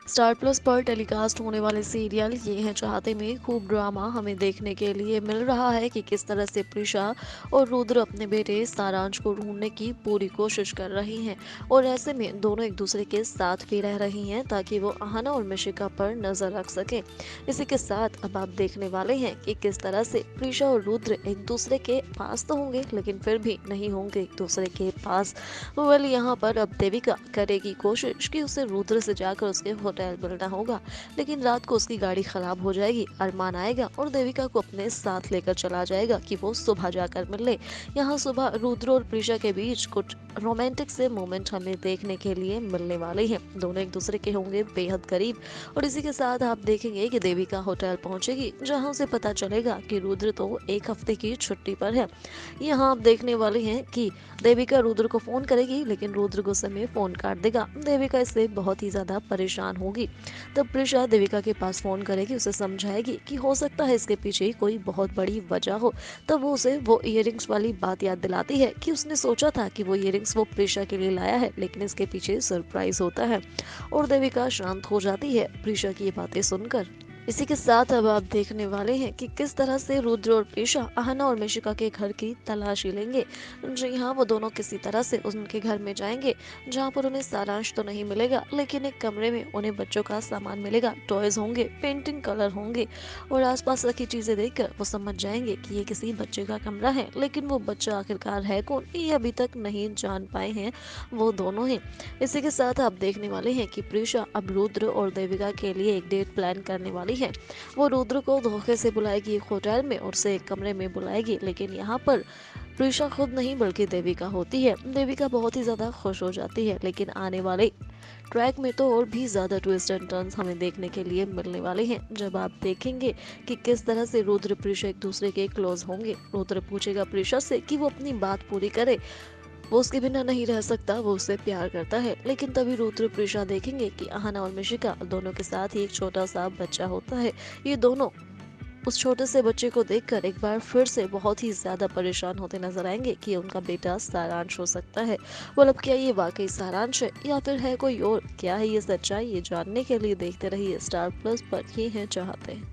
Star plus पर telecast होने वाले सीरियल ये है चाहते में खूब ड्रामा हमें देखने के लिए मिल रहा है कि किस तरह से प्रिशा और रुद्र अपने बेटे सारांश को ढूंढने की पूरी कोशिश कर रही हैं और ऐसे में दोनों एक दूसरे के साथ भी रह रही हैं ताकि वो आहना और मिशिका पर नजर रख सकें। इसी के साथ अब आप देखने वाले हैं कि किस तरह से प्रिशा और रुद्र एक दूसरे के पास तो होंगे लेकिन फिर भी नहीं होंगे एक दूसरे के पास। वेल यहाँ पर अब देविका करेगी कोशिश कि उसे रुद्र से जाकर उसके होटल मिलना होगा, लेकिन रात को उसकी गाड़ी खराब हो जाएगी। अरमान आएगा और देविका को अपने साथ लेकर चला जाएगा कि वो सुबह जाकर मिल ले। यहाँ सुबह रुद्र और प्रिशा के बीच कुछ रोमांटिक से मोमेंट हमें देखने के लिए मिलने वाले हैं। दोनों एक दूसरे के होंगे बेहद करीब और इसी के साथ आप देखेंगे कि देविका होटल पहुंचेगी जहां उसे पता चलेगा कि रुद्र तो एक हफ्ते की छुट्टी पर है। यहाँ आप देखने वाले हैं कि देविका रुद्र को फोन करेगी लेकिन रुद्र गुस्से में फोन काट देगा। देविका इससे बहुत ही ज्यादा परेशान होगी। तब प्रिशा देविका के पास फोन करेगी, उसे समझाएगी कि हो सकता है इसके पीछे कोई बहुत बड़ी वजह हो। तब वो उसे वो इयररिंग्स वाली बात याद दिलाती है कि उसने सोचा था कि वो इयररिंग्स वो प्रिशा के लिए लाया है लेकिन इसके पीछे सरप्राइज होता है और देविका शांत हो जाती है प्रिशा की ये बातें सुनकर। इसी के साथ अब आप देखने वाले हैं कि किस तरह से रुद्र और प्रीशा आहना और मिशिका के घर की तलाशी लेंगे। जी हाँ, वो दोनों किसी तरह से उनके घर में जाएंगे जहाँ पर उन्हें सारांश तो नहीं मिलेगा लेकिन एक कमरे में उन्हें बच्चों का सामान मिलेगा, टॉयज होंगे, पेंटिंग कलर होंगे और आसपास रखी चीजें देखकर वो समझ जाएंगे कि ये किसी बच्चे का कमरा है। लेकिन वो बच्चा आखिरकार है कौन ये अभी तक नहीं जान पाए हैं वो दोनों ही। इसी के साथ आप देखने वाले हैं कि प्रीशा अब रुद्र और देविका के लिए एक डेट प्लान करने वाली है। वो रुद्र को धोखे से बुलाएगी एक होटल में और उसे एक कमरे में बुलाएगी, लेकिन यहाँ पर प्रीशा खुद नहीं बल्कि देविका होती है। देविका बहुत ही ज्यादा खुश हो जाती है लेकिन आने वाले ट्रैक में तो और भी ज्यादा ट्विस्ट एंड टर्न्स हमें देखने के लिए मिलने वाले हैं जब आप देखेंगे कि किस तरह से रुद्र प्रीशा एक दूसरे के क्लोज होंगे। रुद्र पूछेगा प्रीशा से कि वो अपनी बात पूरी करे, वो उसके बिना नहीं रह सकता, वो उससे प्यार करता है। लेकिन तभी रुद्र प्रीशा देखेंगे कि आहना और मिशिका दोनों के साथ ही एक छोटा सा बच्चा होता है। ये दोनों उस छोटे से बच्चे को देखकर एक बार फिर से बहुत ही ज्यादा परेशान होते नजर आएंगे कि उनका बेटा सारांश हो सकता है। मतलब क्या ये वाकई सारांश है या फिर है कोई और? क्या है ये सच्चाई? ये जानने के लिए देखते रहिए स्टार प्लस पर। ये है चाहते हैं।